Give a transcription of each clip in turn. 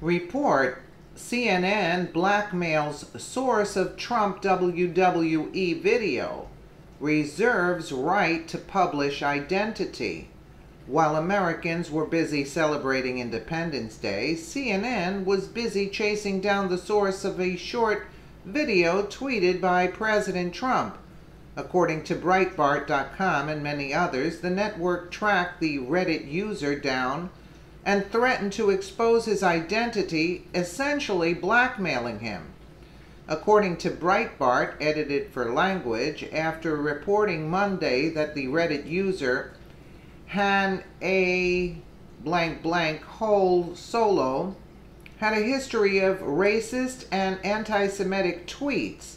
Report: CNN blackmails source of Trump WWE video. Reserves right to publish identity. While Americans were busy celebrating Independence Day, CNN was busy chasing down the source of a short video tweeted by President Trump. According to Breitbart.com and many others, the network tracked the Reddit user down and threatened to expose his identity, essentially blackmailing him. According to Breitbart, edited for language, after reporting Monday that the Reddit user Han A Hole Solo had a history of racist and anti-Semitic tweets,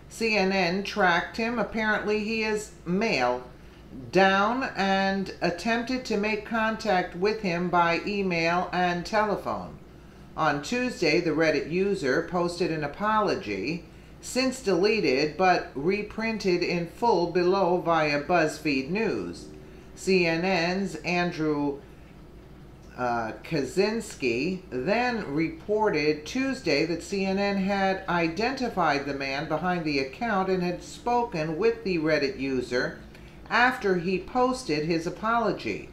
CNN tracked him, apparently he is male, down and attempted to make contact with him by email and telephone. On Tuesday, the Reddit user posted an apology, since deleted but reprinted in full below via BuzzFeed News. CNN's Andrew Kaczynski then reported Tuesday that CNN had identified the man behind the account and had spoken with the Reddit user after he posted his apology.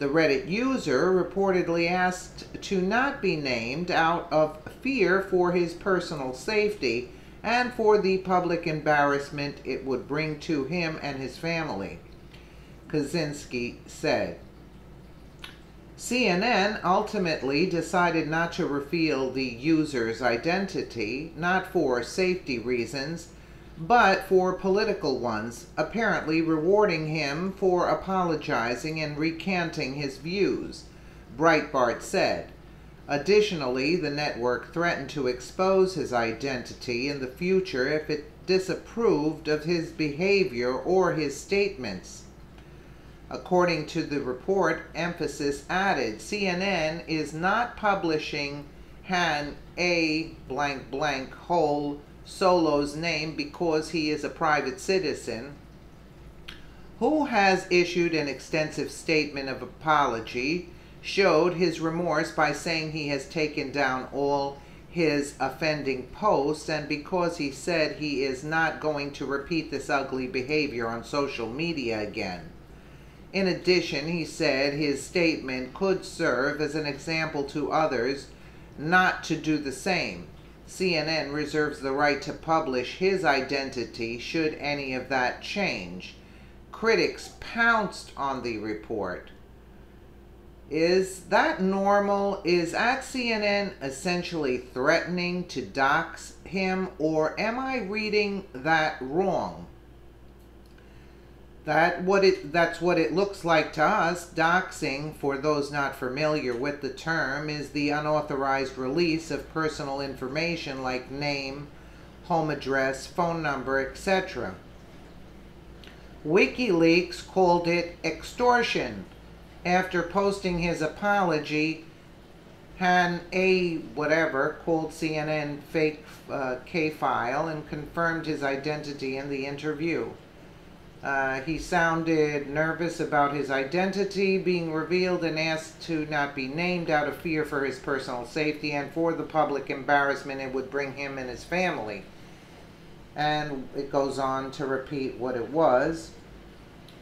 The Reddit user reportedly asked to not be named out of fear for his personal safety and for the public embarrassment it would bring to him and his family, Kaczynski said. CNN ultimately decided not to reveal the user's identity, not for safety reasons, but for political ones, apparently rewarding him for apologizing and recanting his views, Breitbart said. Additionally, the network threatened to expose his identity in the future if it disapproved of his behavior or his statements. According to the report, emphasis added, CNN is not publishing Han A Hole Solo's name because he is a private citizen who has issued an extensive statement of apology, showed his remorse by saying he has taken down all his offending posts, and because he said he is not going to repeat this ugly behavior on social media again. In addition, he said his statement could serve as an example to others not to do the same. CNN reserves the right to publish his identity should any of that change. Critics pounced on the report. Is that normal? Is at CNN essentially threatening to dox him, or am I reading that wrong? That's what it looks like to us. Doxing, for those not familiar with the term, is the unauthorized release of personal information like name, home address, phone number, etc. Wikileaks called it extortion. After posting his apology, Han A called CNN fake K-file and confirmed his identity in the interview. He sounded nervous about his identity being revealed and asked to not be named out of fear for his personal safety and for the public embarrassment it would bring him and his family. And it goes on to repeat what it was.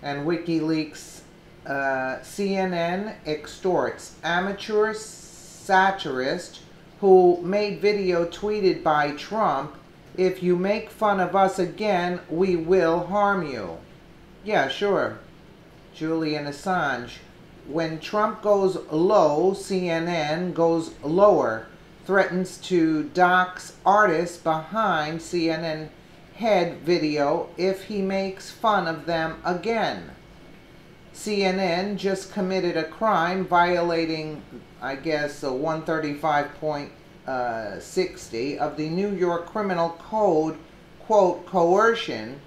And WikiLeaks, CNN extorts amateur satirist who made video tweeted by Trump, "If you make fun of us again, we will harm you." Yeah, sure. Julian Assange. When Trump goes low, CNN goes lower. Threatens to dox artists behind CNN head video if he makes fun of them again. CNN just committed a crime violating, I guess, 135.60 of the New York Criminal Code, quote, coercion.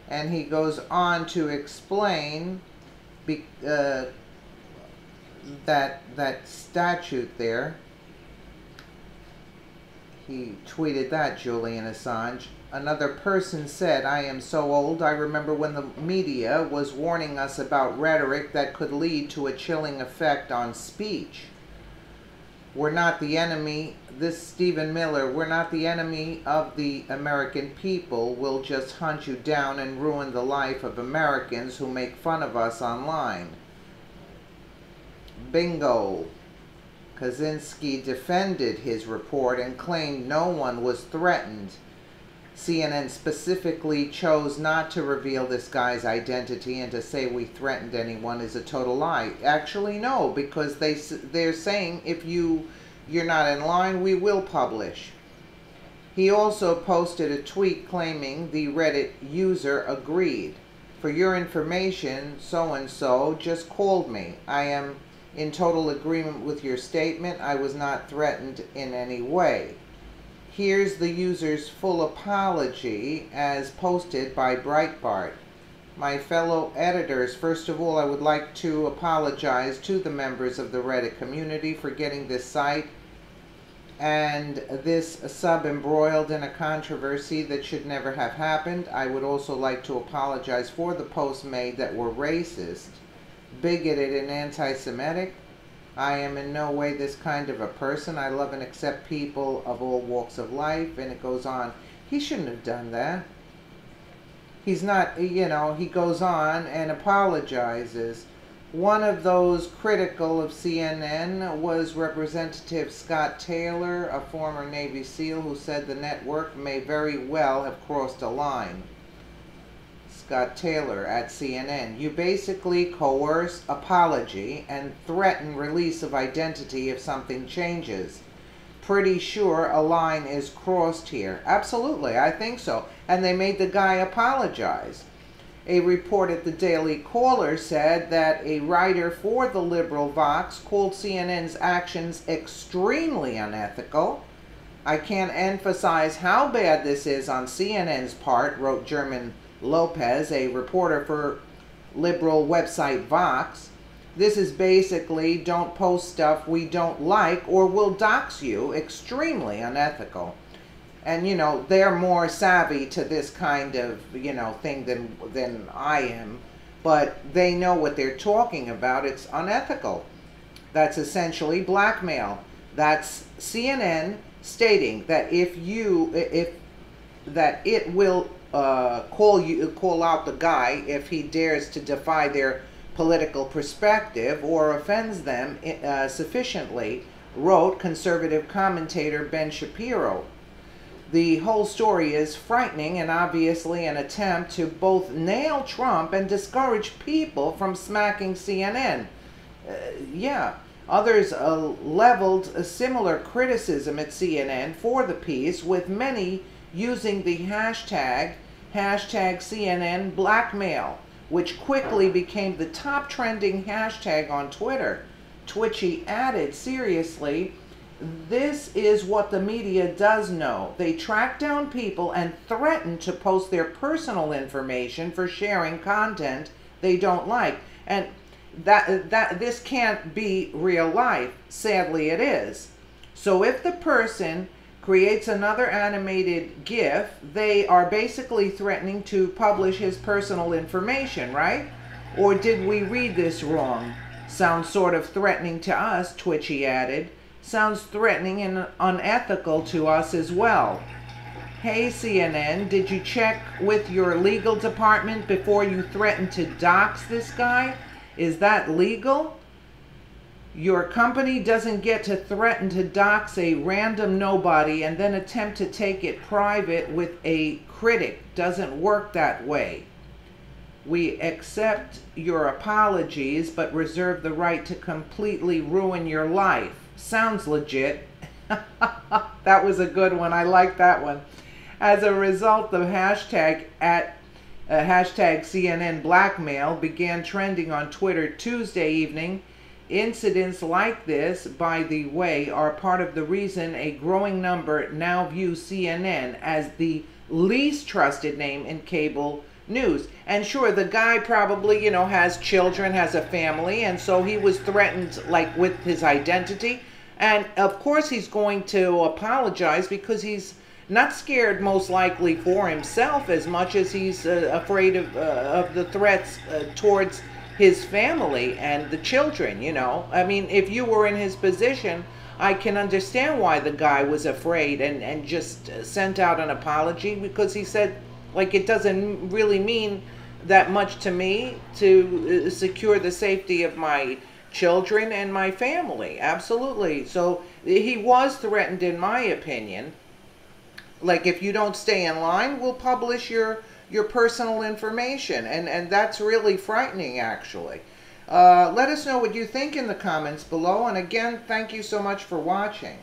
And he goes on to explain that statute there. He tweeted that, Julian Assange. Another person said, "I am so old, I remember when the media was warning us about rhetoric that could lead to a chilling effect on speech." We're not the enemy. This Stephen Miller, we're not the enemy of the American people. We'll just hunt you down and ruin the life of Americans who make fun of us online. Bingo. Kaczynski defended his report and claimed no one was threatened. CNN specifically chose not to reveal this guy's identity, and to say we threatened anyone is a total lie. Actually, no, because they're saying if you're not in line, we will publish. He also posted a tweet claiming the Reddit user agreed. For your information, so-and-so just called me. I am in total agreement with your statement. I was not threatened in any way. Here's the user's full apology as posted by Breitbart. My fellow editors, first of all, I would like to apologize to the members of the Reddit community for getting this site and this sub embroiled in a controversy that should never have happened. I would also like to apologize for the posts made that were racist, bigoted, and anti-Semitic. I am in no way this kind of a person. I love and accept people of all walks of life. And it goes on. He shouldn't have done that. He's not, he goes on and apologizes. One of those critical of CNN was Representative Scott Taylor, a former Navy SEAL, who said the network may very well have crossed a line. Scott Taylor at CNN. You basically coerce apology and threaten release of identity if something changes. Pretty sure a line is crossed here. Absolutely, I think so. And they made the guy apologize. A report at the Daily Caller said that a writer for the liberal Vox called CNN's actions extremely unethical. I can't emphasize how bad this is on CNN's part, wrote German Lopez, a reporter for liberal website Vox. This is basically don't post stuff we don't like or we'll dox you. Extremely unethical. And they're more savvy to this kind of thing than I am, but they know what they're talking about. It's unethical. That's essentially blackmail. That's CNN stating that that it will call out the guy if he dares to defy their political perspective or offends them sufficiently, wrote conservative commentator Ben Shapiro. The whole story is frightening and obviously an attempt to both nail Trump and discourage people from smacking CNN. Others leveled a similar criticism at CNN for the piece, with many using the hashtag CNN Blackmail, which quickly became the top trending hashtag on Twitter. Twitchy added, seriously, this is what the media does know. They track down people and threaten to post their personal information for sharing content they don't like. And that this can't be real life. Sadly, it is. So if the person creates another animated GIF, they are basically threatening to publish his personal information, right? Or did we read this wrong? Sounds sort of threatening to us, Twitchy added. Sounds threatening and unethical to us as well. Hey CNN, did you check with your legal department before you threatened to dox this guy? Is that legal? Your company doesn't get to threaten to dox a random nobody and then attempt to take it private with a critic. Doesn't work that way. We accept your apologies, but reserve the right to completely ruin your life. Sounds legit. That was a good one. I like that one. As a result, the hashtag CNN Blackmail began trending on Twitter Tuesday evening. Incidents like this, by the way, are part of the reason a growing number now view CNN as the least trusted name in cable news. And sure, the guy probably, has children, has a family, and so he was threatened, like, with his identity. And of course he's going to apologize because he's not scared, most likely, for himself as much as he's afraid of the threats towards his family and the children, I mean, if you were in his position, I can understand why the guy was afraid and just sent out an apology, because he said, like, it doesn't really mean that much to me to secure the safety of my children and my family. Absolutely. So he was threatened, in my opinion. Like, if you don't stay in line, we'll publish your personal information. And that's really frightening, actually. Let us know what you think in the comments below. And again, thank you so much for watching.